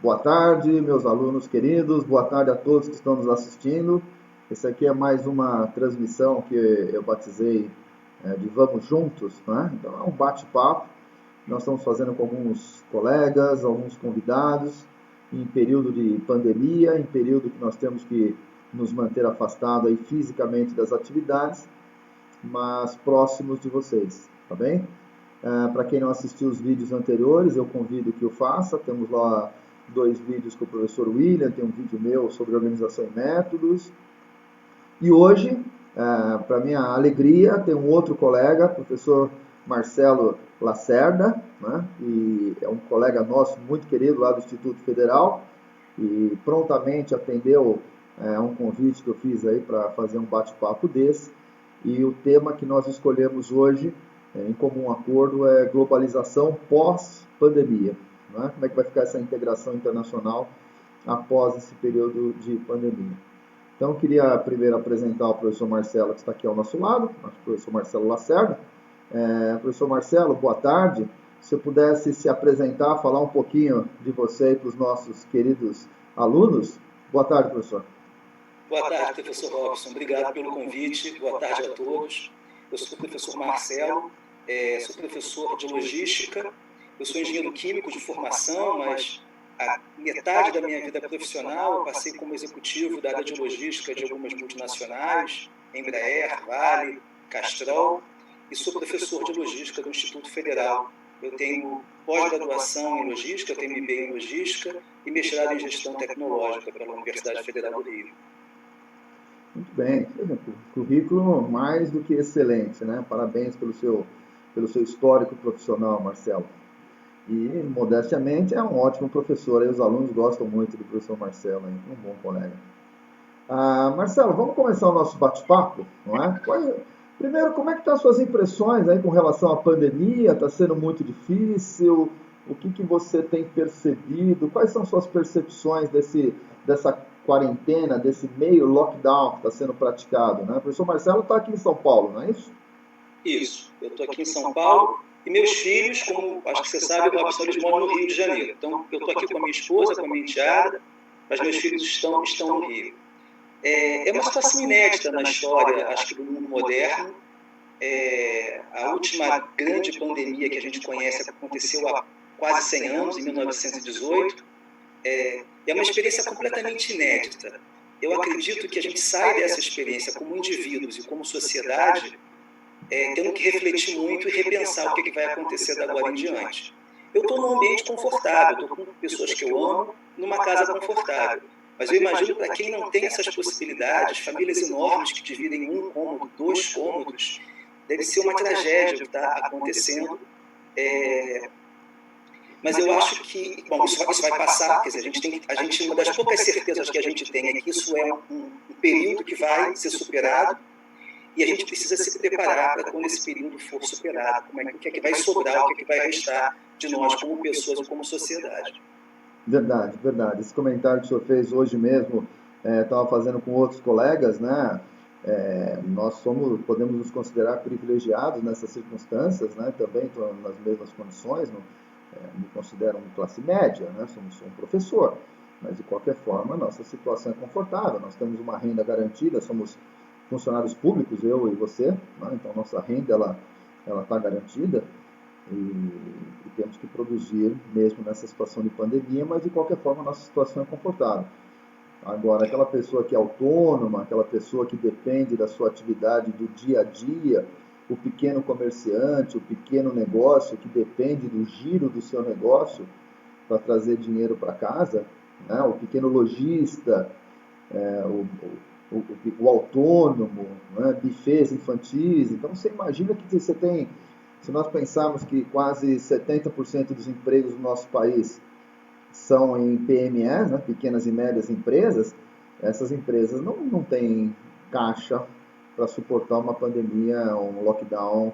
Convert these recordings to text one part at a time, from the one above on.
Boa tarde, meus alunos queridos, boa tarde a todos que estão nos assistindo. Esse aqui é mais uma transmissão que eu batizei de Vamos Juntos, né? Então é um bate-papo que nós estamos fazendo com alguns colegas, alguns convidados, em período de pandemia, em período que nós temos que nos manter afastados aí fisicamente das atividades, mas próximos de vocês, tá bem? Para quem não assistiu os vídeos anteriores, eu convido que o faça. Temos lá 2 vídeos com o professor William, tem um vídeo meu sobre organização e métodos. E hoje, para minha alegria, tem um outro colega, professor Marcelo Lacerda, né? E é um colega nosso muito querido lá do Instituto Federal, e prontamente atendeu um convite que eu fiz aí para fazer um bate-papo desse. E o tema que nós escolhemos hoje, em comum acordo, é globalização pós-pandemia. Né? Como é que vai ficar essa integração internacional após esse período de pandemia? Então, eu queria primeiro apresentar o professor Marcelo, que está aqui ao nosso lado, o professor Marcelo Lacerda. Professor Marcelo, boa tarde. Se eu pudesse se apresentar, falar um pouquinho de você e para os nossos queridos alunos. Boa tarde, professor. Boa tarde, professor Robson. Obrigado pelo convite. Boa tarde a todos. Eu sou o professor Marcelo, sou professor de logística. Eu sou engenheiro químico de formação, mas a metade da minha vida profissional eu passei como executivo da área de logística de algumas multinacionais, Embraer, Vale, Castrol, e sou professor de logística do Instituto Federal. Eu tenho pós-graduação em logística, eu tenho MBA em logística e mestrado em gestão tecnológica pela Universidade Federal do Rio. Muito bem, currículo mais do que excelente, né? Parabéns pelo seu histórico profissional, Marcelo. E, modestamente, é um ótimo professor, aí os alunos gostam muito do professor Marcelo, hein? Um bom colega. Marcelo, vamos começar o nosso bate-papo, não é? Primeiro, como é que estão as suas impressões aí com relação à pandemia? Está sendo muito difícil? O que você tem percebido? Quais são suas percepções dessa quarentena, desse meio lockdown que está sendo praticado, né? O professor Marcelo está aqui em São Paulo, não é isso? Isso, eu estou aqui em São Paulo e meus filhos, como acho que você sabe, Robson, eles moram no Rio de Janeiro. Então, eu estou aqui com a minha esposa, com a minha enteada, mas meus filhos estão no Rio. É uma situação inédita na história, acho que do mundo moderno. A última grande pandemia que a gente conhece aconteceu há quase 100 anos, em 1918. É uma experiência completamente inédita. Eu acredito que a gente sai dessa experiência como indivíduos e como sociedade tendo que refletir muito e repensar o que vai acontecer da agora em diante. Eu estou num ambiente confortável, estou com pessoas que eu amo, numa casa confortável. Mas eu imagino para quem não tem essas possibilidades, famílias enormes que dividem um cômodo, 2 cômodos, deve ser uma tragédia o que está acontecendo. Mas eu acho que, bom, isso vai passar, quer dizer, uma das poucas certezas que a gente tem é que isso é um período que vai ser superado e a gente precisa se preparar para quando esse período for superado, o que é que vai sobrar, o que é que vai restar de nós como pessoas e como sociedade. Verdade, verdade. Esse comentário que o senhor fez hoje mesmo, estava fazendo com outros colegas, né? Nós podemos nos considerar privilegiados nessas circunstâncias, né? Também estou nas mesmas condições, me considero uma classe média, né? Sou um professor, mas de qualquer forma nossa situação é confortável, nós temos uma renda garantida, somos funcionários públicos, eu e você, né? Então nossa renda ela está garantida e temos que produzir mesmo nessa situação de pandemia, mas de qualquer forma a nossa situação é confortável. Agora, aquela pessoa que é autônoma, aquela pessoa que depende da sua atividade do dia a dia, o pequeno comerciante, o pequeno negócio que depende do giro do seu negócio para trazer dinheiro para casa, né? O pequeno lojista, o autônomo, né? Bufês infantis. Então, você imagina que você tem, se nós pensarmos que quase 70% dos empregos no nosso país são em PMEs, né, pequenas e médias empresas, essas empresas não têm caixa para suportar uma pandemia, um lockdown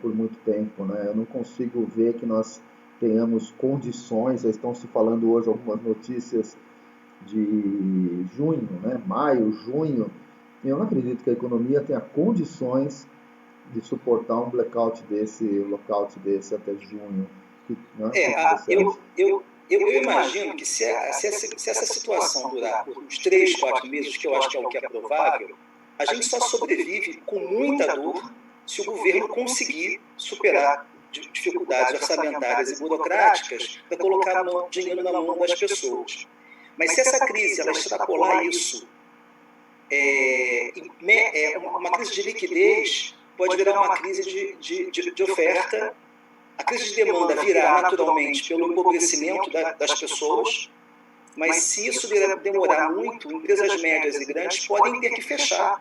por muito tempo, né? Eu não consigo ver que nós tenhamos condições, já estão se falando hoje algumas notícias de junho, né, maio, junho, eu não acredito que a economia tenha condições de suportar um blackout desse, lockout desse até junho. eu imagino que se essa situação durar por uns 3, 4 meses, que eu acho que é o que é provável, a gente só sobrevive com muita dor se o governo conseguir superar dificuldades orçamentárias e burocráticas para colocar dinheiro na mão das pessoas. Mas se essa crise ela extrapolar isso, uma crise de liquidez pode virar uma crise de oferta. A crise de demanda virá naturalmente pelo empobrecimento das pessoas, mas se isso demorar muito, empresas médias e grandes podem ter que fechar.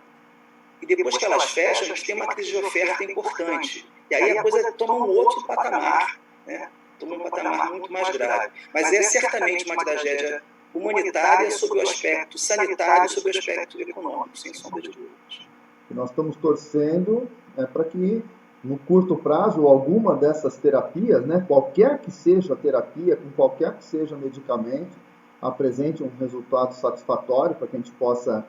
E depois que elas fecham, a gente tem uma crise de oferta importante. E aí a coisa toma um outro patamar, né? Toma um patamar muito mais grave. Mas é certamente uma tragédia humanitária sob o aspecto sanitário, sob o aspecto econômico, sem sombra de dúvidas. Nós estamos torcendo para que, no curto prazo, alguma dessas terapias, né, qualquer que seja a terapia, com qualquer que seja medicamento, apresente um resultado satisfatório para que a gente possa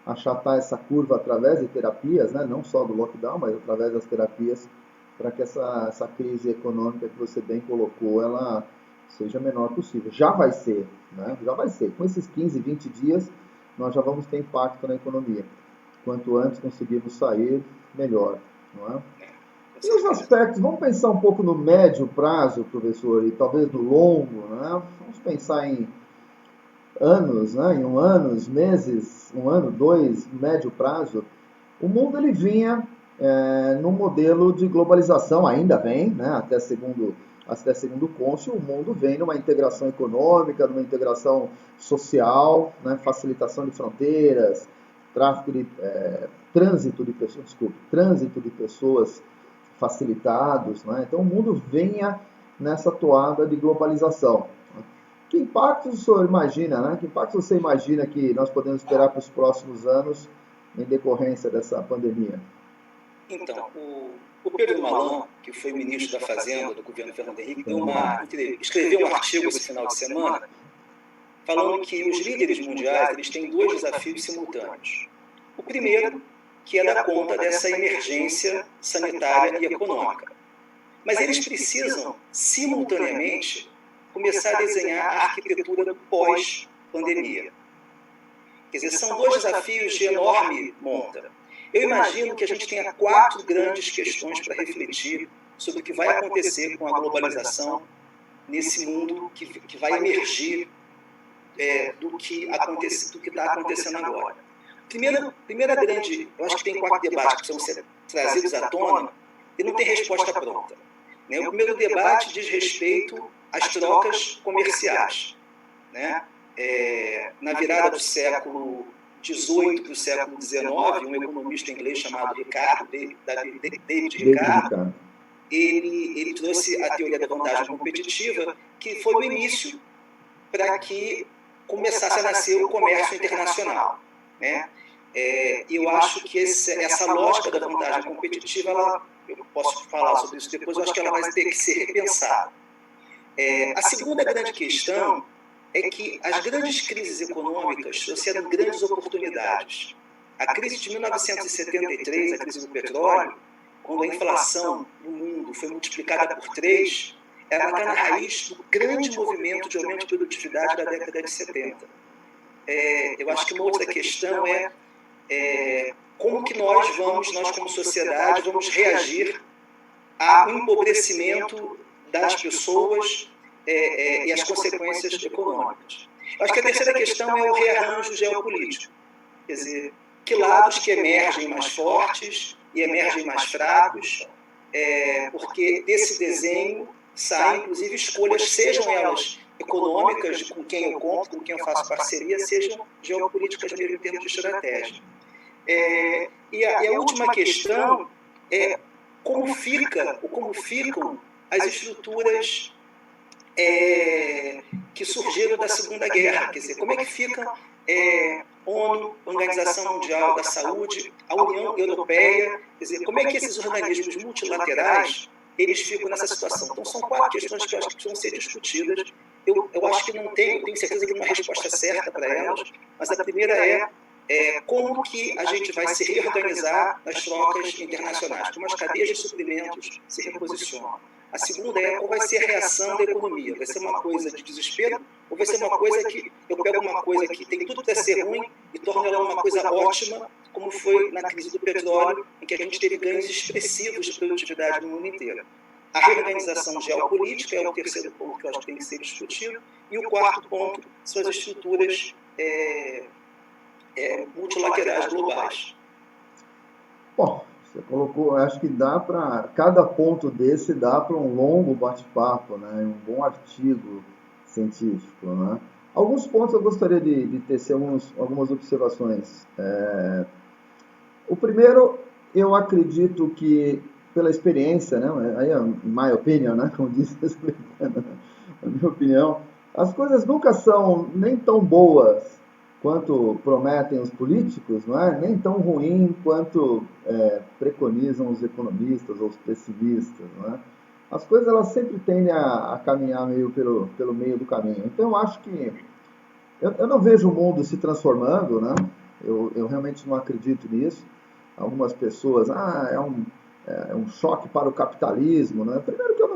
achatar essa curva através de terapias, né, não só do lockdown, mas através das terapias, para que essa crise econômica que você bem colocou, ela seja a menor possível. Já vai ser, né? Já vai ser. Com esses 15, 20 dias, nós já vamos ter impacto na economia. Quanto antes conseguirmos sair, melhor, não é? E os aspectos, vamos pensar um pouco no médio prazo, professor, e talvez no longo, né? Vamos pensar em anos, né? Em meses, 2, médio prazo. O mundo ele vinha num modelo de globalização, ainda bem, né? Até segundo cônsul, o mundo vem numa integração econômica, numa integração social, né? Facilitação de fronteiras, trânsito de pessoas facilitados, né? Então o mundo vinha nessa toada de globalização. Que impacto o senhor imagina, né? Que impacto você imagina que nós podemos esperar para os próximos anos em decorrência dessa pandemia? Então, o Pedro Malan, que foi ministro da Fazenda do governo Fernando Henrique, escreveu um artigo esse final de semana falando que os líderes mundiais eles têm 2 desafios simultâneos. O primeiro, que é dar conta dessa emergência sanitária e econômica. Mas eles precisam, simultaneamente, começar a desenhar a arquitetura pós-pandemia. Quer dizer, são 2 desafios de enorme monta. Eu imagino que a gente tenha 4 grandes questões para refletir sobre o que vai acontecer com a globalização nesse mundo que vai emergir do que está acontecendo agora. Primeira grande, eu acho que tem 4 debates que precisam ser trazidos à tona e não tem resposta pronta. O primeiro debate diz respeito às trocas comerciais. Na virada do século XVIII para o século XIX, um economista inglês chamado David Ricardo, ele trouxe a teoria da vantagem competitiva, que foi o início para que começasse a nascer o comércio internacional. Eu acho que essa lógica da vantagem competitiva, eu posso falar sobre isso depois, eu acho que ela vai ter que ser repensada. A segunda grande questão é que as grandes crises econômicas trouxeram grandes oportunidades. A crise de 1973, a crise do petróleo, quando a inflação no mundo foi multiplicada por 3, ela está na raiz do grande movimento de aumento de produtividade da década de 70. Eu acho que uma outra questão é como que nós como sociedade, vamos reagir ao empobrecimento das pessoas e as consequências econômicas. Eu acho que a terceira questão é o rearranjo geopolítico. Quer dizer, que lados que emergem mais fortes e emergem mais fracos, porque desse desenho saem, inclusive, escolhas, sejam elas econômicas, com quem eu compro, com quem eu faço parceria, sejam geopolíticas mesmo em termos de estratégia. E a última questão é como ficam as estruturas que surgiram da Segunda Guerra. Quer dizer, como é que fica ONU, Organização Mundial da Saúde, a União Europeia, quer dizer, como é que esses organismos multilaterais eles ficam nessa situação? Então, são 4 questões que eu acho que precisam ser discutidas. Eu acho que eu tenho certeza que não há resposta certa para elas, mas a primeira é como que a gente vai se reorganizar nas trocas internacionais, como as cadeias de suprimentos se reposicionam. A segunda é qual vai ser a reação da economia. Vai ser uma coisa de desespero ou vai ser uma coisa que eu pego uma coisa que tem tudo para ser ruim e torno ela uma coisa ótima, como foi na crise do petróleo, em que a gente teve ganhos expressivos de produtividade no mundo inteiro. A reorganização geopolítica é o terceiro ponto que eu acho que tem que ser discutido. E o quarto ponto são as estruturas multilaterais globais. Bom, você colocou, acho que dá para, cada ponto desse dá para um longo bate-papo, né? Um bom artigo científico, né? Alguns pontos eu gostaria de tecer algumas observações. O primeiro, eu acredito que, pela experiência, né? Aí, in my opinion, né? Como disse a minha opinião, as coisas nunca são nem tão boas quanto prometem os políticos, não é? Nem tão ruim quanto preconizam os economistas ou os pessimistas, não é? As coisas elas sempre tendem a caminhar meio pelo meio do caminho. Então eu acho que eu não vejo o mundo se transformando, né? Eu realmente não acredito nisso. Algumas pessoas, é um choque para o capitalismo, né? Primeiro que eu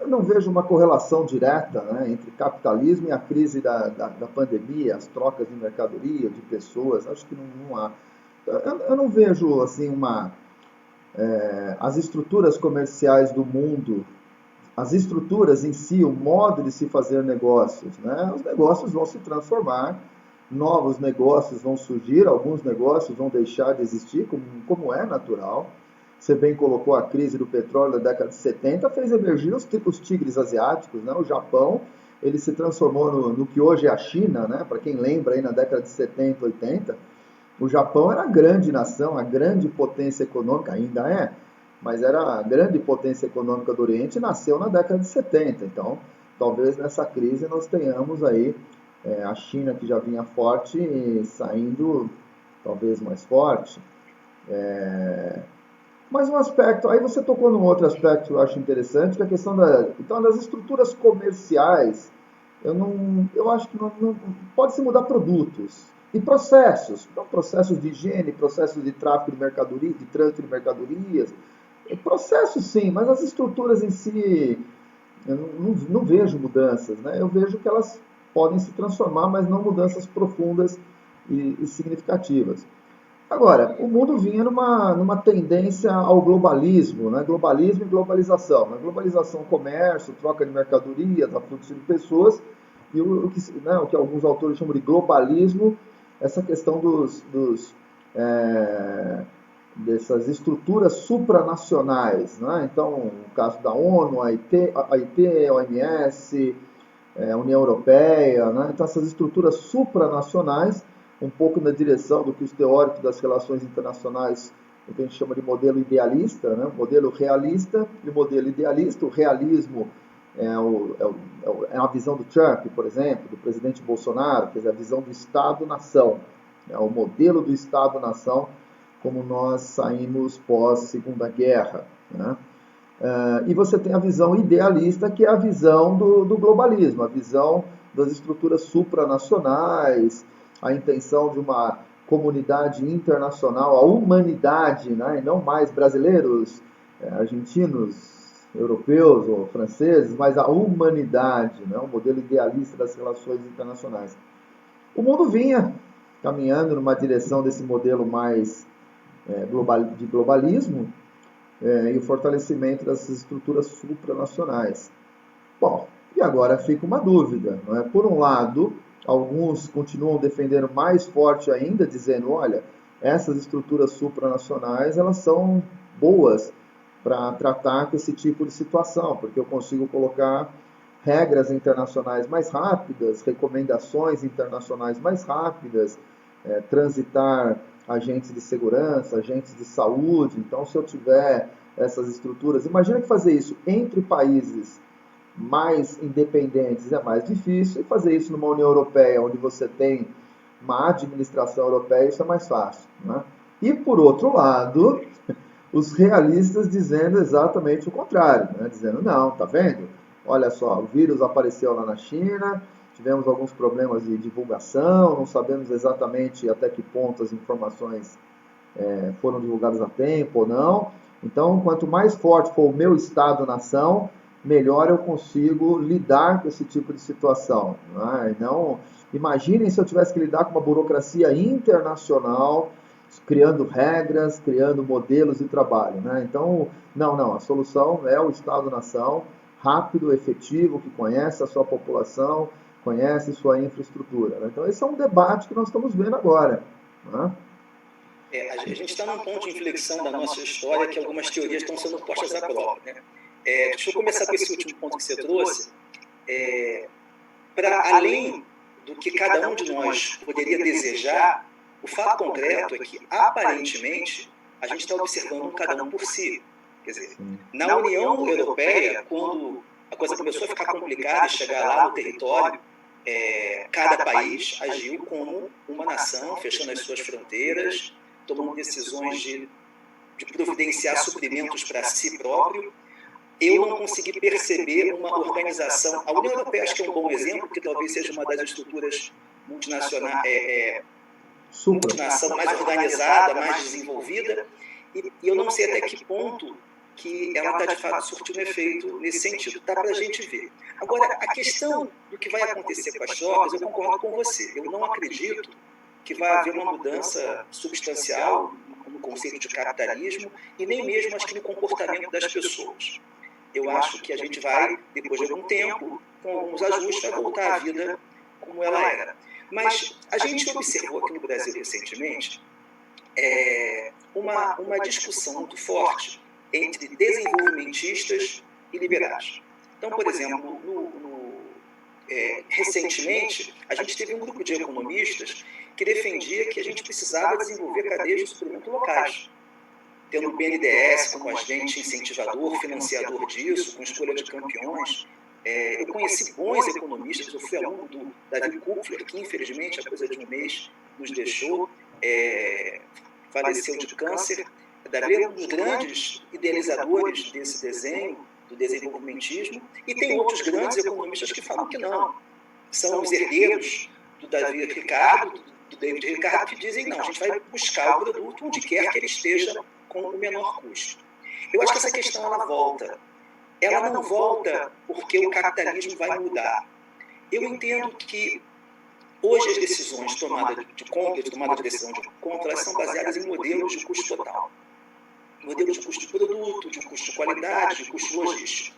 não vejo uma correlação direta, né, entre capitalismo e a crise da pandemia, as trocas de mercadoria, de pessoas, acho que não há. Eu não vejo assim as estruturas comerciais do mundo, as estruturas em si, o modo de se fazer negócios, né? Os negócios vão se transformar, novos negócios vão surgir, alguns negócios vão deixar de existir, como é natural. Você bem colocou, a crise do petróleo da década de 70 fez emergir os tigres asiáticos, né? O Japão, ele se transformou no que hoje é a China, né? Para quem lembra, aí na década de 70, 80, o Japão era a grande nação, a grande potência econômica, ainda é, mas era a grande potência econômica do Oriente, nasceu na década de 70. Então, talvez nessa crise nós tenhamos aí a China, que já vinha forte, saindo talvez mais forte. Mas um aspecto, aí você tocou num outro aspecto que eu acho interessante, que é a questão das estruturas comerciais. Eu acho que não pode-se mudar produtos e processos. Então, processos de higiene, processos de tráfego de mercadorias, de trânsito de mercadorias. Processos sim, mas as estruturas em si, eu não vejo mudanças, né? Eu vejo que elas podem se transformar, mas não mudanças profundas e significativas. Agora, o mundo vinha numa tendência ao globalismo, né? Globalismo e globalização. Na globalização, comércio, troca de mercadorias, fluxo de pessoas, e o que alguns autores chamam de globalismo, essa questão dessas estruturas supranacionais, né? Então, o caso da ONU, a OIT, a OMS, a União Europeia, né? Então, essas estruturas supranacionais, um pouco na direção do que os teóricos das relações internacionais, o que a gente chama de modelo idealista, né? Modelo realista e modelo idealista. O realismo é a visão do Trump, por exemplo, do presidente Bolsonaro, quer dizer, a visão do Estado-nação, o modelo do Estado-nação como nós saímos pós-Segunda Guerra, né? E você tem a visão idealista, que é a visão do globalismo, a visão das estruturas supranacionais, a intenção de uma comunidade internacional, a humanidade, né? E não mais brasileiros, argentinos, europeus ou franceses, mas a humanidade, né? O modelo idealista das relações internacionais. O mundo vinha caminhando numa direção desse modelo mais de globalismo e o fortalecimento dessas estruturas supranacionais. Bom, e agora fica uma dúvida, não é? Por um lado, alguns continuam defendendo mais forte ainda, dizendo, olha, essas estruturas supranacionais, elas são boas para tratar com esse tipo de situação, porque eu consigo colocar regras internacionais mais rápidas, recomendações internacionais mais rápidas, transitar agentes de segurança, agentes de saúde. Então, se eu tiver essas estruturas, imagina que fazer isso entre países mais independentes é mais difícil, e fazer isso numa União Europeia, onde você tem uma administração europeia, isso é mais fácil, né? E, por outro lado, os realistas dizendo exatamente o contrário, né? Dizendo, não, tá vendo? Olha só, o vírus apareceu lá na China, tivemos alguns problemas de divulgação, não sabemos exatamente até que ponto as informações foram divulgadas a tempo ou não, Então, quanto mais forte for o meu Estado-nação, melhor eu consigo lidar com esse tipo de situação. Né? Não, imaginem se eu tivesse que lidar com uma burocracia internacional, criando regras, criando modelos de trabalho. Né? Então, não, a solução é o Estado-nação, rápido, efetivo, que conhece a sua população, conhece sua infraestrutura. Né? Então, esse é um debate que nós estamos vendo agora. Né? A gente está num ponto de inflexão da nossa história que algumas teorias estão sendo postas à prova. Né? Deixa eu começar com esse último ponto que você trouxe. Para além do que cada um de nós poderia desejar, o fato concreto é que, aparentemente, a gente está observando um cada um por si. Quer dizer, na União Europeia, quando a coisa começou a ficar complicada e chegar lá no território, cada país agiu como uma nação, fechando as suas fronteiras, tomando decisões de providenciar suprimentos para si próprio. Eu não consegui perceber uma organização. A União Europeia acho que é um bom exemplo, porque talvez seja uma das estruturas multinação mais organizada, mais desenvolvida, e eu não sei até que ponto que ela está de fato surtindo efeito nesse sentido. Está para a gente ver. Agora, a questão do que vai acontecer com as trocas, eu concordo com você. Eu não acredito que vai haver uma mudança substancial no conceito de capitalismo e nem mesmo acho que no comportamento das pessoas. Eu acho que a gente vai, depois de algum tempo, com alguns ajustes, vai voltar à vida como ela era. Mas a gente observou aqui no Brasil recentemente uma discussão muito forte entre desenvolvimentistas e liberais. Então, por exemplo, recentemente, a gente teve um grupo de economistas que defendia que a gente precisava desenvolver cadeias de suprimento locais, tendo o BNDES como agente incentivador, financiador disso, com escolha de campeões. Eu conheci bons economistas, eu fui aluno do David Kupfler, que infelizmente, há coisa de um mês, nos deixou, faleceu de câncer. Davi é um dos grandes idealizadores desse desenho, do desenvolvimentismo, e tem outros grandes economistas que falam que não. São os herdeiros do David Ricardo, do David Ricardo, que dizem não, a gente vai buscar o produto onde quer que ele esteja com o menor custo. Eu acho que essa questão ela volta. Ela não volta porque o capitalismo vai mudar. Eu entendo que hoje as decisões de tomada de compra, de tomada de decisão de compra, elas são baseadas em modelos de custo total. Modelos de custo de produto, de custo de qualidade, de custo logístico.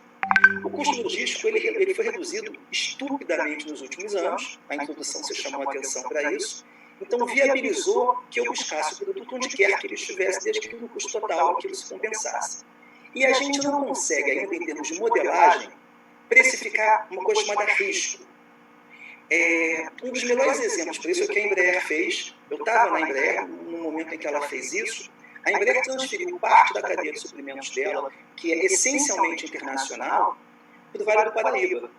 O custo logístico ele foi reduzido estupidamente nos últimos anos. A introdução se chamou a atenção para isso. Então, viabilizou que eu buscasse o produto onde quer que ele estivesse, desde que no custo total aquilo se compensasse. E a gente não consegue, ainda em termos de modelagem, precificar uma coisa chamada risco. Um dos melhores exemplos para isso é o que a Embraer fez. Eu estava na Embraer no momento em que ela fez isso. A Embraer transferiu parte da cadeia de suprimentos dela, que é essencialmente internacional, para o Vale do Paraíba.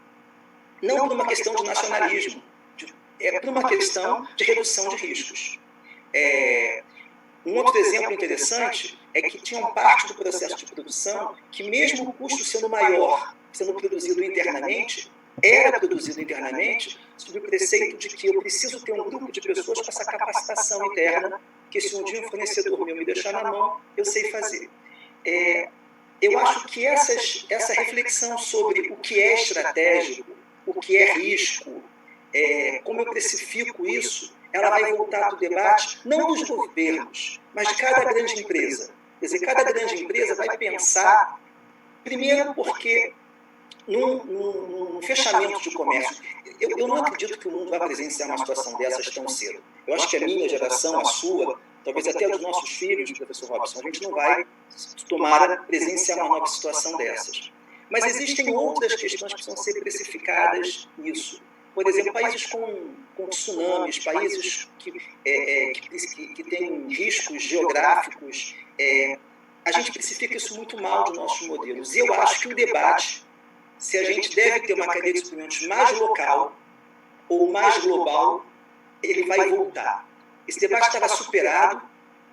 Não por uma questão de nacionalismo, por uma questão de redução de riscos. Um outro exemplo interessante é que tinha parte do processo de produção que, mesmo o custo sendo maior, sendo produzido internamente, era produzido internamente sob o preceito de que eu preciso ter um grupo de pessoas com essa capacitação interna, que se um dia um fornecedor meu me deixar na mão, eu sei fazer. Eu acho que essa reflexão sobre o que é estratégico, o que é risco, como eu precifico isso, ela vai voltar para o debate, não dos governos, mas de cada grande empresa. Quer dizer, cada grande empresa vai pensar, primeiro porque num fechamento de comércio, eu não acredito que o mundo vai presenciar uma situação dessas tão cedo. Eu acho que a minha geração, a sua, talvez até os nossos filhos, professor Robson, a gente não vai, tomara, presenciar uma nova situação dessas. Mas existem outras questões que precisam ser precificadas nisso. Por exemplo, países com tsunamis, países que têm riscos geográficos, a gente precifica isso muito mal de nossos modelos. E eu acho que o debate, se a gente deve ter uma cadeia de suprimentos mais local ou mais global, ele vai voltar. Esse debate estava superado,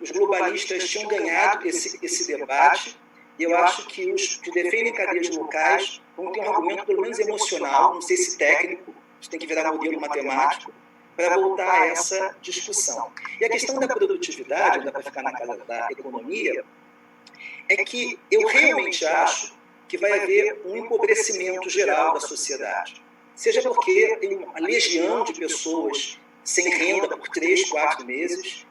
os globalistas tinham ganhado esse debate, e eu acho que os que defendem cadeias locais vão ter um argumento pelo menos emocional, não sei se técnico, a gente tem que virar modelo matemático, para voltar a essa discussão. E a questão da produtividade, dá para ficar na casa da economia, é que eu realmente acho que vai haver um empobrecimento geral da sociedade. Seja porque tem uma legião de pessoas sem renda por 3, 4 meses,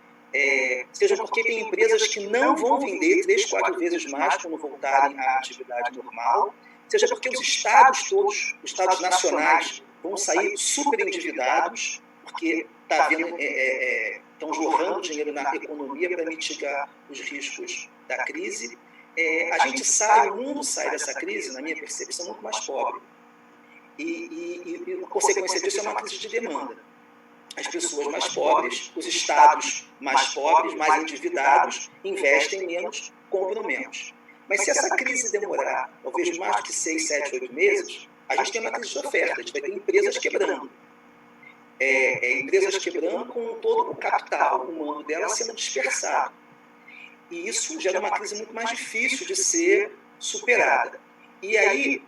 seja porque tem empresas que não vão vender 3, 4 vezes mais quando voltarem à atividade normal, seja porque os estados todos, os estados nacionais, vão sair super endividados, porque estão jorrando dinheiro na economia para mitigar os riscos da crise. A gente o mundo sai dessa crise, na minha percepção, muito mais pobre. E a consequência disso é uma crise de demanda. As pessoas mais pobres, os estados mais pobres, mais endividados, investem menos, compram menos. Mas se essa crise demorar, talvez mais do que 6, 7, 8 meses, a gente tem uma crise de oferta, a gente vai ter empresas quebrando. Empresas quebrando com todo o capital humano dela sendo dispersado. E isso gera uma crise muito mais difícil de ser superada. E aí,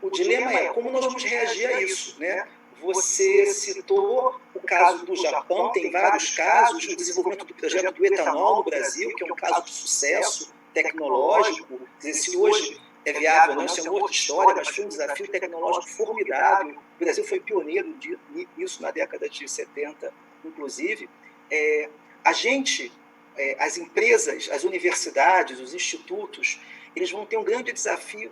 o dilema é como nós vamos reagir a isso, né? Você citou o caso do Japão, tem vários casos, o desenvolvimento do projeto do etanol no Brasil, que é um caso de sucesso tecnológico. Se hoje é viável, não, isso é uma outra história, mas foi um desafio tecnológico formidável. O Brasil foi pioneiro nisso na década de 70, inclusive. As empresas, as universidades, os institutos, eles vão ter um grande desafio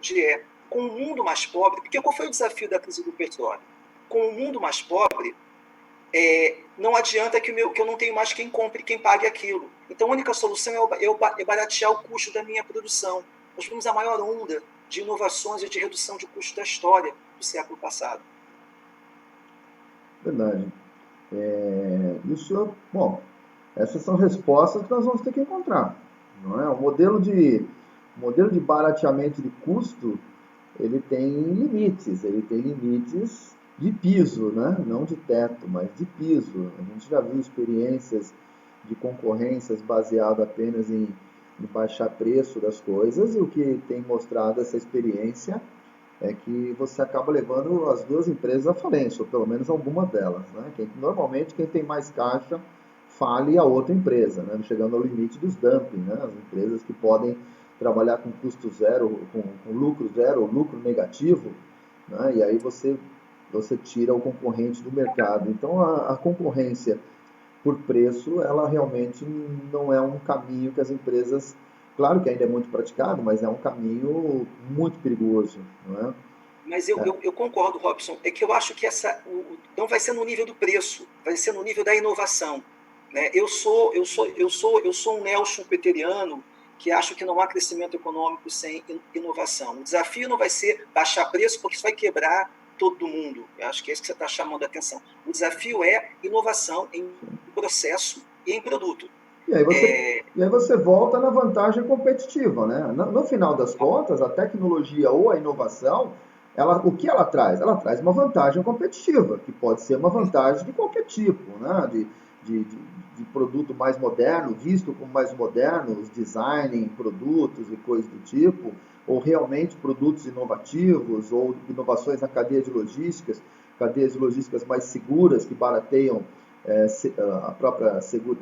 com o mundo mais pobre, porque qual foi o desafio da crise do petróleo? Com o mundo mais pobre, não adianta que eu não tenho mais quem compre, quem pague aquilo. Então, a única solução é baratear o custo da minha produção. Nós vimos a maior onda de inovações e de redução de custo da história do século passado. Verdade. Bom, essas são respostas que nós vamos ter que encontrar. Não é? O modelo de barateamento de custo, ele tem limites de piso, né? Não de teto, mas de piso. A gente já viu experiências de concorrências baseadas apenas em baixar preço das coisas, e o que tem mostrado essa experiência é que você acaba levando as duas empresas à falência, ou pelo menos alguma delas. Né? Normalmente, quem tem mais caixa fale a outra empresa, né? Chegando ao limite dos dumping, né? As empresas que podem trabalhar com custo zero, com lucro zero ou lucro negativo, né? E aí você tira o concorrente do mercado. Então, a concorrência por preço, ela realmente não é um caminho que as empresas... Claro que ainda é muito praticado, mas é um caminho muito perigoso, não é? Mas eu concordo, Robson. É que eu acho que não vai ser no nível do preço, vai ser no nível da inovação. Né? Eu sou um neo-schumpeteriano que acho que não há crescimento econômico sem inovação. O desafio não vai ser baixar preço, porque isso vai quebrar todo mundo. Eu acho que é isso que você está chamando a atenção. O desafio é inovação em processo e em produto. E aí você volta na vantagem competitiva, né? No final das contas, a tecnologia ou a inovação, o que ela traz? Ela traz uma vantagem competitiva, que pode ser uma vantagem de qualquer tipo, né? De produto mais moderno, visto como mais moderno, os design em produtos e coisas do tipo, ou realmente produtos inovativos, ou inovações na cadeias de logísticas mais seguras, que barateiam a própria seguro,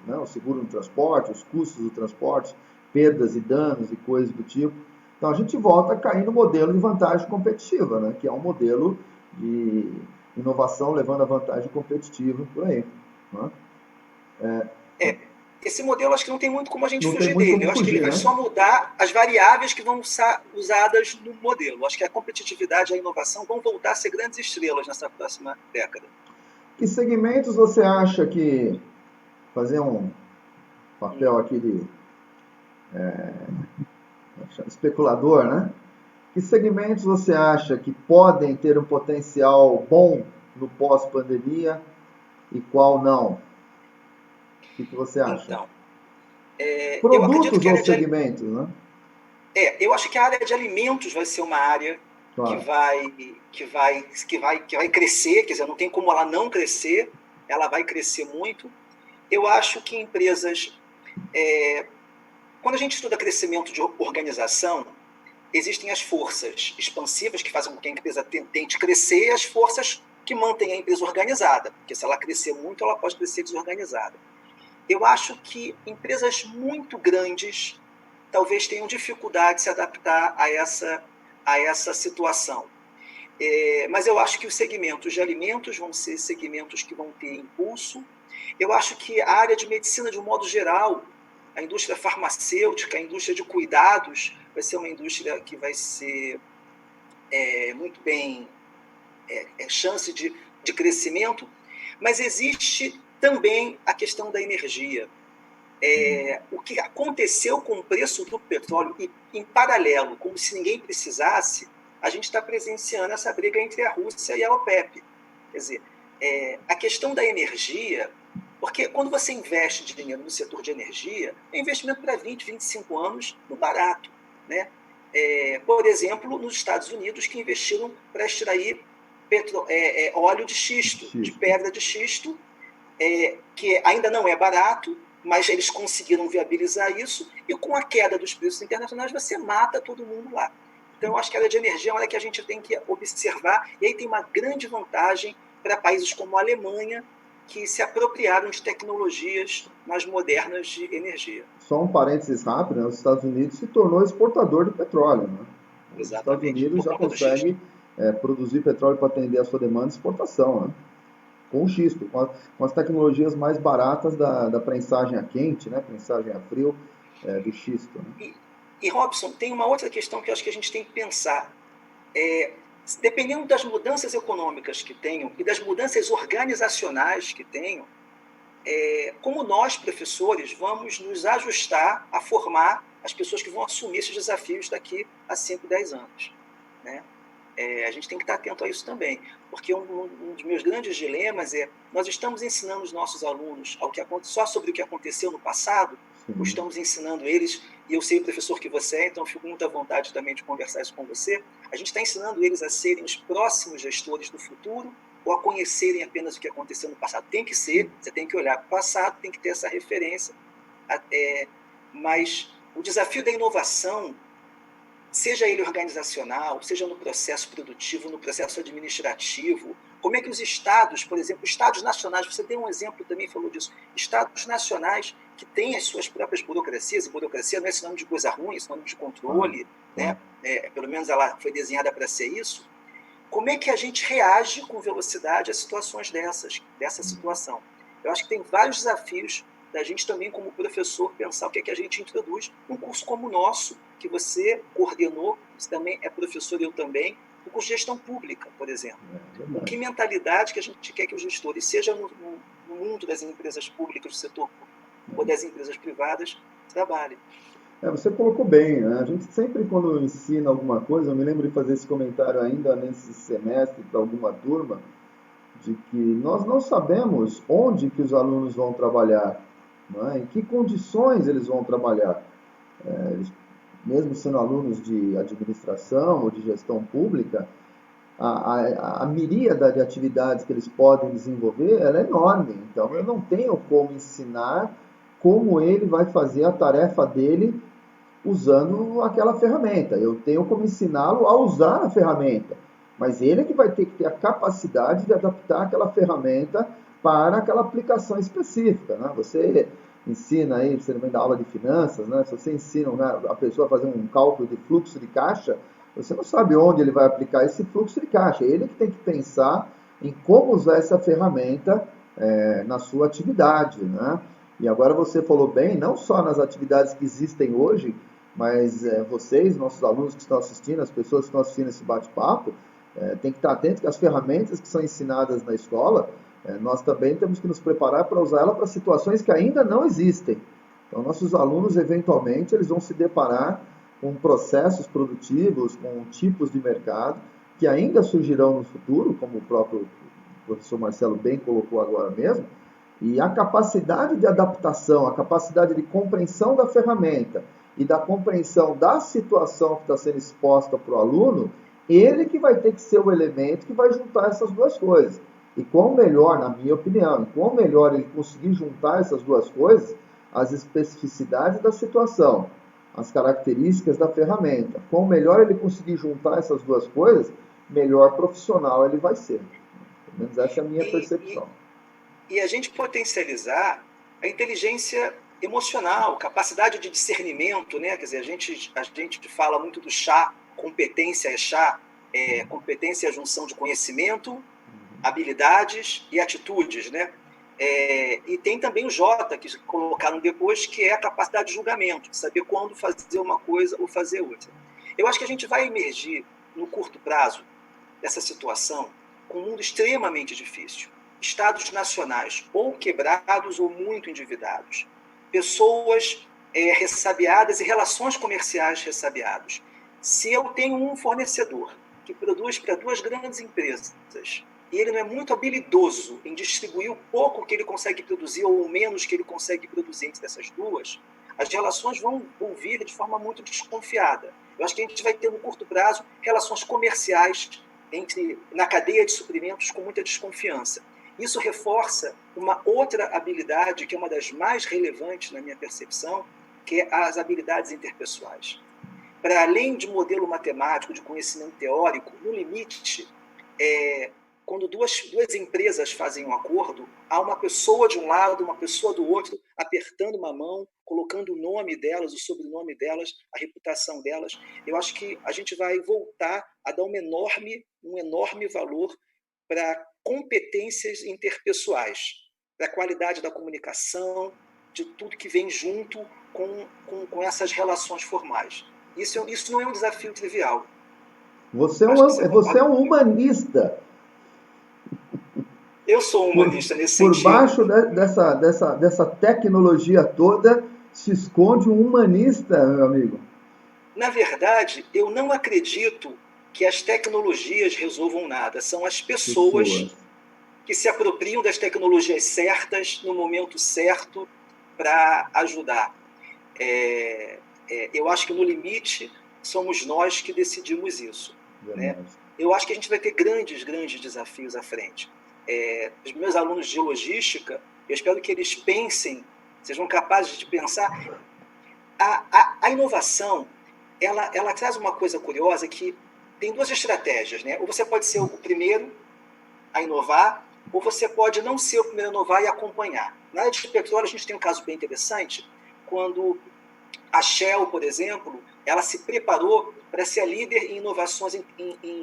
né? O seguro no transporte, os custos do transporte, perdas e danos e coisas do tipo. Então a gente volta a cair no modelo de vantagem competitiva, né? Que é um modelo de inovação levando a vantagem competitiva por aí. Né? Esse modelo acho que não tem muito como a gente fugir dele. Eu acho que ele vai só mudar as variáveis que vão ser usadas no modelo. Eu acho que a competitividade e a inovação vão voltar a ser grandes estrelas nessa próxima década. Que segmentos você acha que... Fazer um papel aqui de especulador, né? Que segmentos você acha que podem ter um potencial bom no pós-pandemia e qual não? O que você acha? Então, produtos ou segmentos, né? Eu acho que a área de alimentos vai ser uma área que vai crescer, quer dizer, não tem como ela não crescer, ela vai crescer muito. Eu acho que empresas... quando a gente estuda crescimento de organização, existem as forças expansivas que fazem com que a empresa tente crescer e as forças que mantêm a empresa organizada, porque se ela crescer muito, ela pode crescer desorganizada. Eu acho que empresas muito grandes talvez tenham dificuldade de se adaptar a essa situação. Mas eu acho que os segmentos de alimentos vão ser segmentos que vão ter impulso. Eu acho que a área de medicina, de um modo geral, a indústria farmacêutica, a indústria de cuidados, vai ser uma indústria que vai ser muito bem chance de crescimento, mas existe também a questão da energia. O que aconteceu com o preço do petróleo, e em paralelo, como se ninguém precisasse, a gente está presenciando essa briga entre a Rússia e a OPEP. Quer dizer, a questão da energia, porque quando você investe dinheiro no setor de energia, é investimento para 20, 25 anos no barato, né? Por exemplo, nos Estados Unidos, que investiram para extrair óleo de xisto, de pedra de xisto, que ainda não é barato, mas eles conseguiram viabilizar isso, e com a queda dos preços internacionais, você mata todo mundo lá. Então, eu acho que a área de energia é uma área que a gente tem que observar, e aí tem uma grande vantagem para países como a Alemanha, que se apropriaram de tecnologias mais modernas de energia. Só um parênteses rápido, né? Os Estados Unidos se tornou exportador de petróleo. Né? Os Estados Unidos já consegue produzir petróleo para atender a sua demanda de exportação, né? Com o xisto, com as tecnologias mais baratas da prensagem a quente, né? Prensagem a frio do xisto. Né? E Robson, tem uma outra questão que eu acho que a gente tem que pensar. Dependendo das mudanças econômicas que tenham e das mudanças organizacionais que tenham, como nós, professores, vamos nos ajustar a formar as pessoas que vão assumir esses desafios daqui a 5, 10 anos. Né? A gente tem que estar atento a isso também, porque um dos meus grandes dilemas nós estamos ensinando os nossos alunos só sobre o que aconteceu no passado, ou estamos ensinando eles, e eu sei o professor que você é, então eu fico muito à vontade também de conversar isso com você, a gente está ensinando eles a serem os próximos gestores do futuro, ou a conhecerem apenas o que aconteceu no passado. Tem que ser, você tem que olhar para o passado, tem que ter essa referência, mas o desafio da inovação, seja ele organizacional, seja no processo produtivo, no processo administrativo, como é que os estados, por exemplo, estados nacionais, você deu um exemplo também, falou disso, estados nacionais que têm as suas próprias burocracias, e burocracia não é sinônimo de coisa ruim, é sinônimo de controle, né? Pelo menos ela foi desenhada para ser isso. Como é que a gente reage com velocidade a situações dessa situação? Eu acho que tem vários desafios da gente também, como professor, pensar o que é que a gente introduz num curso como o nosso, que você coordenou, você também é professor, eu também, o curso de gestão pública, por exemplo. Que mentalidade que a gente quer que os gestores, seja no mundo das empresas públicas, do setor público, ou das empresas privadas, trabalhem. Você colocou bem, né? A gente sempre, quando ensina alguma coisa, eu me lembro de fazer esse comentário ainda nesse semestre para alguma turma, de que nós não sabemos onde que os alunos vão trabalhar, né? Em que condições eles vão trabalhar. Mesmo sendo alunos de administração ou de gestão pública, a miríada de atividades que eles podem desenvolver, ela é enorme. Então, eu não tenho como ensinar como ele vai fazer a tarefa dele usando aquela ferramenta. Eu tenho como ensiná-lo a usar a ferramenta, mas ele é que vai ter que ter a capacidade de adaptar aquela ferramenta para aquela aplicação específica. Né? Você ensina aí, você também dá aula de finanças, né? Se você ensina a pessoa a fazer um cálculo de fluxo de caixa, você não sabe onde ele vai aplicar esse fluxo de caixa. Ele que tem que pensar em como usar essa ferramenta na sua atividade, né? E agora você falou bem, não só nas atividades que existem hoje, mas vocês, nossos alunos que estão assistindo, as pessoas que estão assistindo esse bate-papo, tem que estar atentos que as ferramentas que são ensinadas na escola, nós também temos que nos preparar para usar ela para situações que ainda não existem. Então, nossos alunos, eventualmente, eles vão se deparar com processos produtivos, com tipos de mercado que ainda surgirão no futuro, como o próprio professor Marcelo bem colocou agora mesmo, e a capacidade de adaptação, a capacidade de compreensão da ferramenta e da compreensão da situação que está sendo exposta para o aluno, ele que vai ter que ser o elemento que vai juntar essas duas coisas. E quão melhor, na minha opinião, quão melhor ele conseguir juntar essas duas coisas, as especificidades da situação, as características da ferramenta, quão melhor ele conseguir juntar essas duas coisas, melhor profissional ele vai ser. Pelo menos essa é a minha percepção. E a gente potencializar a inteligência emocional, capacidade de discernimento, né? Quer dizer, a gente fala muito do chá, competência é chá, competência é a junção de conhecimento, habilidades e atitudes, né? E tem também o J, que colocaram depois, que é a capacidade de julgamento, de saber quando fazer uma coisa ou fazer outra. Eu acho que a gente vai emergir, no curto prazo, dessa situação com um mundo extremamente difícil. Estados nacionais ou quebrados ou muito endividados. Pessoas ressabiadas e relações comerciais ressabiadas. Se eu tenho um fornecedor que produz para duas grandes empresas e ele não é muito habilidoso em distribuir o pouco que ele consegue produzir ou o menos que ele consegue produzir entre essas duas, as relações vão vir de forma muito desconfiada. Eu acho que a gente vai ter, no curto prazo, relações comerciais na cadeia de suprimentos com muita desconfiança. Isso reforça uma outra habilidade, que é uma das mais relevantes na minha percepção, que é as habilidades interpessoais. Para além de modelo matemático, de conhecimento teórico, no limite, quando duas empresas fazem um acordo, há uma pessoa de um lado, uma pessoa do outro, apertando uma mão, colocando o nome delas, o sobrenome delas, a reputação delas. Eu acho que a gente vai voltar a dar um enorme valor para competências interpessoais, para a qualidade da comunicação, de tudo que vem junto com essas relações formais. Isso não é um desafio trivial. Você é um humanista. Eu sou um humanista nesse sentido. Por baixo dessa tecnologia toda se esconde um humanista, meu amigo. Na verdade, eu não acredito que as tecnologias resolvam nada. São as pessoas que se apropriam das tecnologias certas no momento certo para ajudar. Eu acho que, no limite, somos nós que decidimos isso. Né? Eu acho que a gente vai ter grandes desafios à frente. Os meus alunos de logística, eu espero que eles pensem, sejam capazes de pensar. A inovação, ela traz uma coisa curiosa, que tem duas estratégias, né? Ou você pode ser o primeiro a inovar, ou você pode não ser o primeiro a inovar e acompanhar. Na área de petróleo, a gente tem um caso bem interessante, quando a Shell, por exemplo, ela se preparou para ser a líder em inovações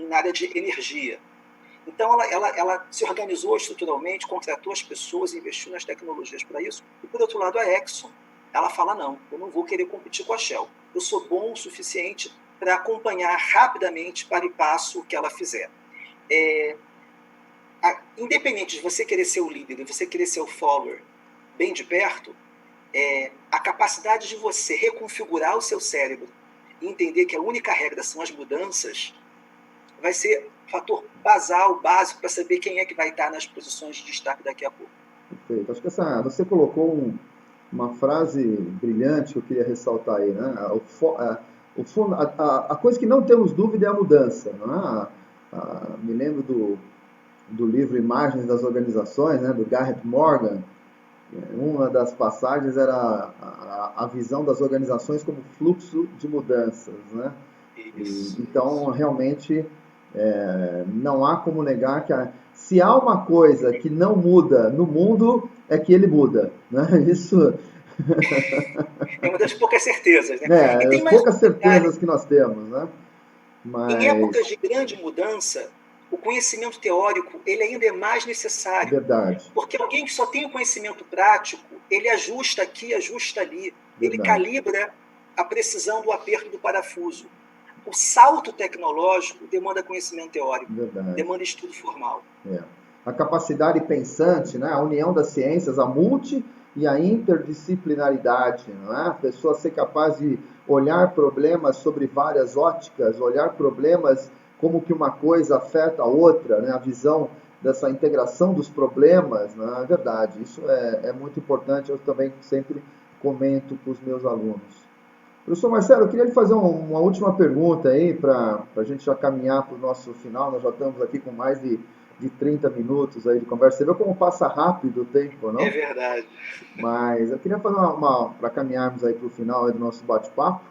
na área de energia. Então, ela se organizou estruturalmente, contratou as pessoas, investiu nas tecnologias para isso. E, por outro lado, a Exxon, ela fala, não, eu não vou querer competir com a Shell. Eu sou bom o suficiente para acompanhar rapidamente, para e passo, o que ela fizer. Independente de você querer ser o líder e você querer ser o follower bem de perto, a capacidade de você reconfigurar o seu cérebro e entender que a única regra são as mudanças vai ser fator basal, básico, para saber quem é que vai estar nas posições de destaque daqui a pouco. Perfeito. Acho que você colocou uma frase brilhante que eu queria ressaltar aí, né? A coisa que não temos dúvida é a mudança. Não é? Me lembro do livro Imagens das Organizações, né? Do Garrett Morgan. Uma das passagens era a visão das organizações como fluxo de mudanças, né? Então, realmente, não há como negar que se há uma coisa que não muda no mundo, é que ele muda, né? Isso é uma das poucas certezas, né? E tem poucas certezas que nós temos, né? Em épocas de grande mudança, o conhecimento teórico ele ainda é mais necessário. Verdade. Porque alguém que só tem o conhecimento prático, ele ajusta aqui, ajusta ali. Verdade. Ele calibra a precisão do aperto do parafuso. O salto tecnológico demanda conhecimento teórico, verdade, demanda estudo formal. A capacidade pensante, né? A união das ciências, a multi e a interdisciplinaridade, não é? A pessoa ser capaz de olhar problemas sobre várias óticas, olhar problemas como que uma coisa afeta a outra, né? A visão dessa integração dos problemas, né? É verdade, isso é muito importante, eu também sempre comento com os meus alunos. Professor Marcelo, eu queria lhe fazer uma última pergunta aí, para a gente já caminhar para o nosso final. Nós já estamos aqui com mais de 30 minutos aí de conversa. Você vê como passa rápido o tempo, não? É verdade. Mas eu queria fazer para caminharmos aí para o final aí do nosso bate-papo.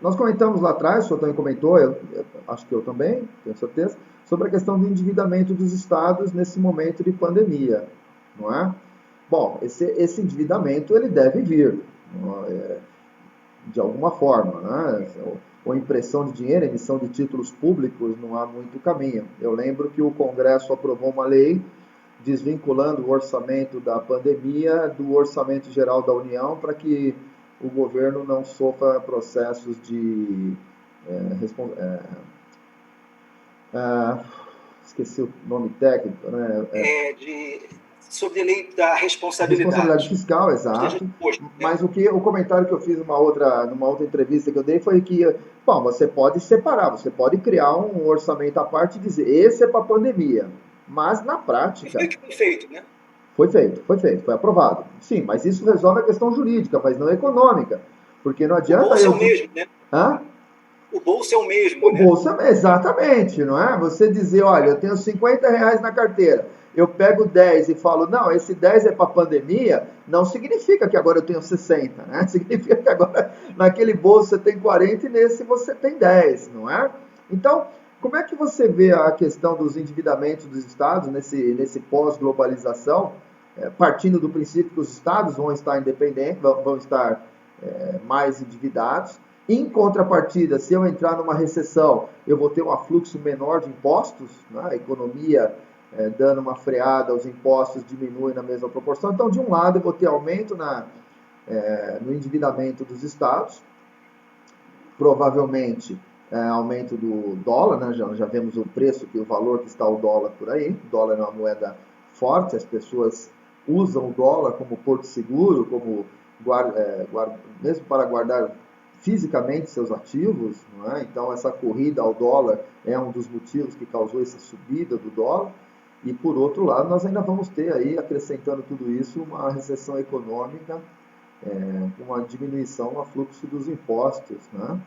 Nós comentamos lá atrás, o senhor também comentou, eu acho que eu também, tenho certeza, sobre a questão do endividamento dos estados nesse momento de pandemia, não é? bom, esse endividamento ele deve vir, de alguma forma, né? Ou impressão de dinheiro, emissão de títulos públicos, não há muito caminho. Eu lembro que o Congresso aprovou uma lei desvinculando o orçamento da pandemia do orçamento geral da União para que o governo não sofra processos de esqueci o nome técnico, né? Sobre a lei da responsabilidade fiscal, exato. Mas o comentário que eu fiz numa outra entrevista que eu dei foi que, bom, você pode separar, você pode criar um orçamento à parte e dizer, esse é para a pandemia. Mas na prática... Foi feito, né? Foi foi aprovado. Sim, mas isso resolve a questão jurídica, mas não econômica. Porque não adianta... O bolso é o mesmo, né? Hã? O bolso é o mesmo, né? O bolso é exatamente, não é? Você dizer, olha, eu tenho R$50 na carteira, eu pego 10 e falo, não, esse 10 é para pandemia, não significa que agora eu tenho 60, né? Significa que agora naquele bolso você tem 40 e nesse você tem 10, não é? Então, como é que você vê a questão dos endividamentos dos estados nesse pós-globalização, partindo do princípio que os estados vão estar independentes, vão estar mais endividados? Em contrapartida, se eu entrar numa recessão, eu vou ter um afluxo menor de impostos, né? A economia dando uma freada, os impostos diminuem na mesma proporção. Então, de um lado, eu vou ter aumento no endividamento dos estados, provavelmente aumento do dólar, né? Já vemos o preço, o valor que está o dólar por aí. O dólar é uma moeda forte, as pessoas usam o dólar como porto seguro, como mesmo para guardar fisicamente seus ativos, não é? Então essa corrida ao dólar é um dos motivos que causou essa subida do dólar. E por outro lado, nós ainda vamos ter aí, acrescentando tudo isso, uma recessão econômica, com uma diminuição no fluxo dos impostos, né?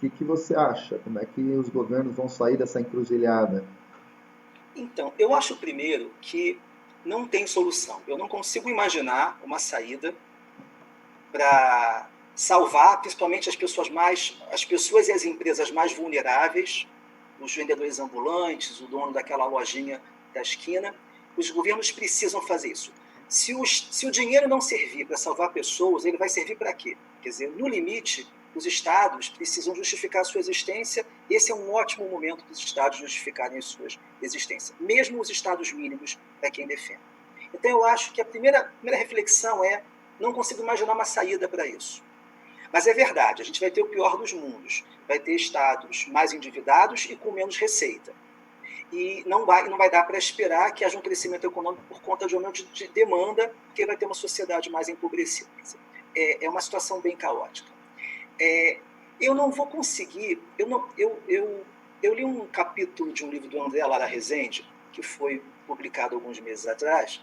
O que você acha? Como é que os governos vão sair dessa encruzilhada? Então, eu acho primeiro que não tem solução. Eu não consigo imaginar uma saída para salvar, principalmente as pessoas e as empresas mais vulneráveis, os vendedores ambulantes, o dono daquela lojinha da esquina. Os governos precisam fazer isso. Se o dinheiro não servir para salvar pessoas, ele vai servir para quê? Quer dizer, no limite, os estados precisam justificar a sua existência. Esse é um ótimo momento dos estados justificarem a sua existência, mesmo os estados mínimos, para quem defende. Então, eu acho que a primeira reflexão não consigo imaginar uma saída para isso. Mas é verdade, a gente vai ter o pior dos mundos. Vai ter estados mais endividados e com menos receita. E não vai dar para esperar que haja um crescimento econômico por conta de aumento de demanda, porque vai ter uma sociedade mais empobrecida. É uma situação bem caótica. Eu não vou conseguir... Eu li um capítulo de um livro do André Lara Rezende, que foi publicado alguns meses atrás,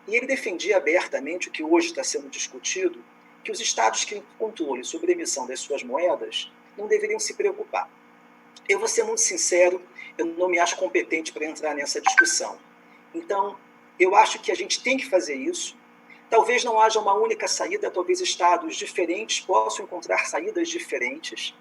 e ele defendia abertamente o que hoje está sendo discutido, que os estados que controlam sobre a emissão das suas moedas não deveriam se preocupar. Eu vou ser muito sincero, eu não me acho competente para entrar nessa discussão. Então, eu acho que a gente tem que fazer isso. Talvez não haja uma única saída, talvez estados diferentes possam encontrar saídas diferentes.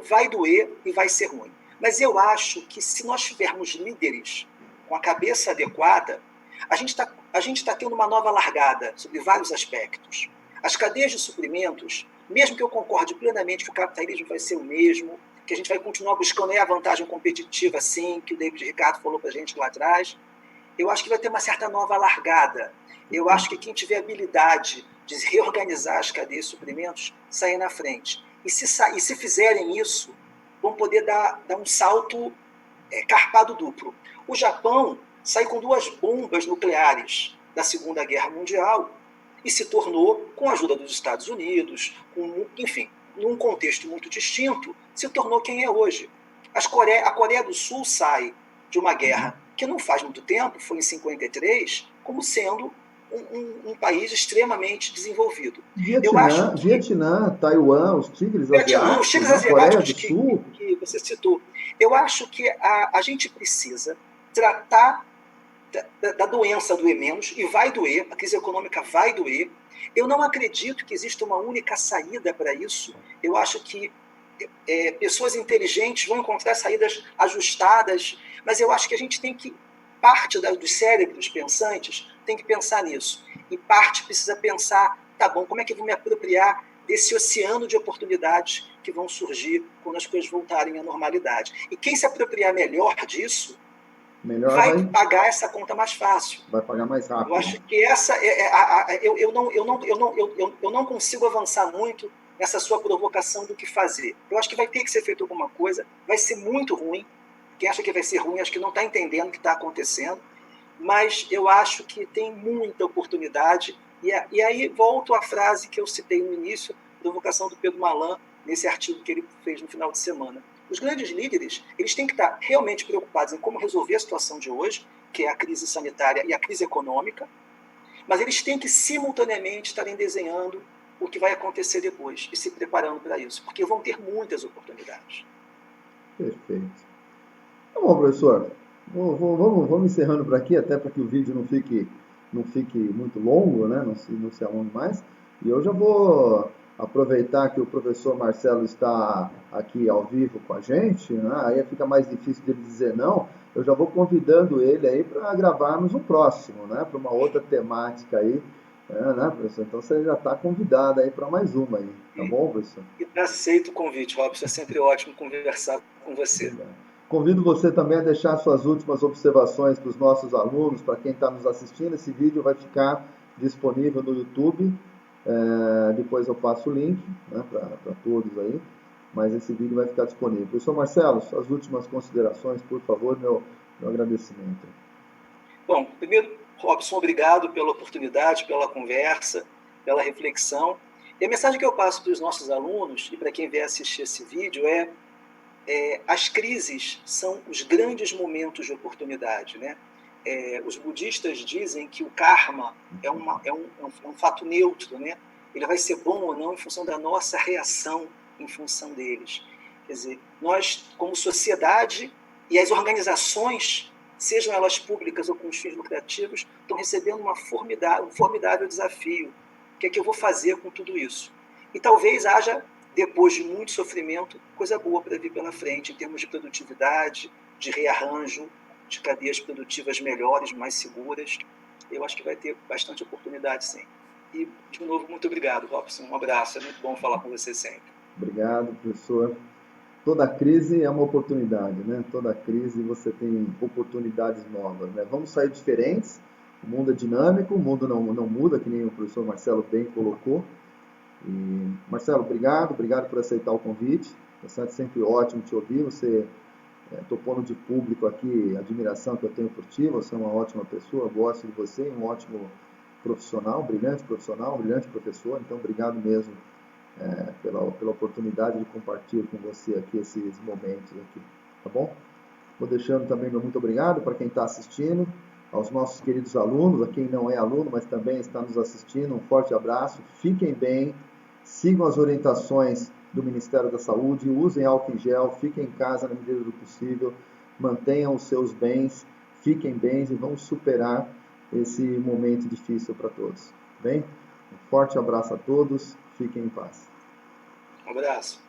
Vai doer e vai ser ruim. Mas eu acho que se nós tivermos líderes com a cabeça adequada, a gente está tendo uma nova largada sobre vários aspectos. As cadeias de suprimentos, mesmo que eu concorde plenamente que o capitalismo vai ser o mesmo, que a gente vai continuar buscando a vantagem competitiva, sim, que o David Ricardo falou para a gente lá atrás, eu acho que vai ter uma certa nova largada. Eu acho que quem tiver habilidade de reorganizar as cadeias de suprimentos, sair na frente. E se fizerem isso, vão poder dar um salto carpado duplo. O Japão saiu com 2 bombas nucleares da Segunda Guerra Mundial e se tornou, com a ajuda dos Estados Unidos, enfim, num contexto muito distinto, se tornou quem é hoje. A Coreia do Sul sai de uma guerra que não faz muito tempo, foi em 53, como sendo um país extremamente desenvolvido. Vietnã, Taiwan, os tigres asiáticos, Coreia do Sul. Que você citou. Eu acho que a gente precisa tratar da doença doer menos, e vai doer, a crise econômica vai doer. Eu não acredito que exista uma única saída para isso. Eu acho que pessoas inteligentes vão encontrar saídas ajustadas, mas eu acho que a gente tem que parte dos cérebros pensantes tem que pensar nisso. E parte precisa pensar, tá bom, como é que eu vou me apropriar desse oceano de oportunidades que vão surgir quando as coisas voltarem à normalidade. E quem se apropriar melhor disso vai pagar essa conta mais fácil. Vai pagar mais rápido. Eu acho que essa eu não consigo avançar muito nessa sua provocação do que fazer. Eu acho que vai ter que ser feito alguma coisa, vai ser muito ruim. Quem acha que vai ser ruim, acho que não está entendendo o que está acontecendo, mas eu acho que tem muita oportunidade. E aí volto à frase que eu citei no início, provocação do Pedro Malan, nesse artigo que ele fez no final de semana. Os grandes líderes, eles têm que estar realmente preocupados em como resolver a situação de hoje, que é a crise sanitária e a crise econômica, mas eles têm que simultaneamente estarem desenhando o que vai acontecer depois e se preparando para isso, porque vão ter muitas oportunidades. Perfeito. Tá bom, professor. Vamos encerrando por aqui, até para que o vídeo não fique muito longo, né? Não se alongue mais. E eu já vou aproveitar que o professor Marcelo está aqui ao vivo com a gente, né? Aí fica mais difícil dele dizer não. Eu já vou convidando ele aí para gravarmos um próximo, né? Para uma outra temática aí, né, professor? Então você já está convidado aí para mais uma aí, tá bom, professor? Aceito o convite, Robson. É sempre ótimo conversar com você. Obrigado. Convido você também a deixar suas últimas observações para os nossos alunos, para quem está nos assistindo. Esse vídeo vai ficar disponível no YouTube. Depois eu passo o link, né, para todos aí. Mas esse vídeo vai ficar disponível. Professor Marcelo, suas últimas considerações, por favor, meu agradecimento. Bom, primeiro, Robson, obrigado pela oportunidade, pela conversa, pela reflexão. E a mensagem que eu passo para os nossos alunos e para quem vier assistir esse vídeo as crises são os grandes momentos de oportunidade, né? Os budistas dizem que o karma é um fato neutro, né? Ele vai ser bom ou não em função da nossa reação em função deles. Quer dizer, nós, como sociedade, e as organizações, sejam elas públicas ou com os fins lucrativos, estão recebendo um formidável desafio. O que é que eu vou fazer com tudo isso? E talvez haja, depois de muito sofrimento, coisa boa para vir pela frente, em termos de produtividade, de rearranjo, de cadeias produtivas melhores, mais seguras. Eu acho que vai ter bastante oportunidade, sim. E, de novo, muito obrigado, Robson. Um abraço. É muito bom falar com você sempre. Obrigado, professor. Toda crise é uma oportunidade, né? Toda crise você tem oportunidades novas, né? Vamos sair diferentes. O mundo é dinâmico, o mundo não muda, que nem o professor Marcelo bem colocou. E, Marcelo, obrigado por aceitar o convite. É sempre ótimo te ouvir. Você estou pondo de público aqui a admiração que eu tenho por ti. Você é uma ótima pessoa, gosto de você, um ótimo profissional, um brilhante professor. Então, obrigado mesmo pela oportunidade de compartilhar com você aqui esses momentos aqui, tá bom? Vou deixando também meu muito obrigado para quem está assistindo, aos nossos queridos alunos, a quem não é aluno, mas também está nos assistindo, um forte abraço, fiquem bem, sigam as orientações do Ministério da Saúde, usem álcool em gel, fiquem em casa na medida do possível, mantenham os seus bens, fiquem bem e vamos superar esse momento difícil para todos, bem? Um forte abraço a todos, fiquem em paz. Um abraço.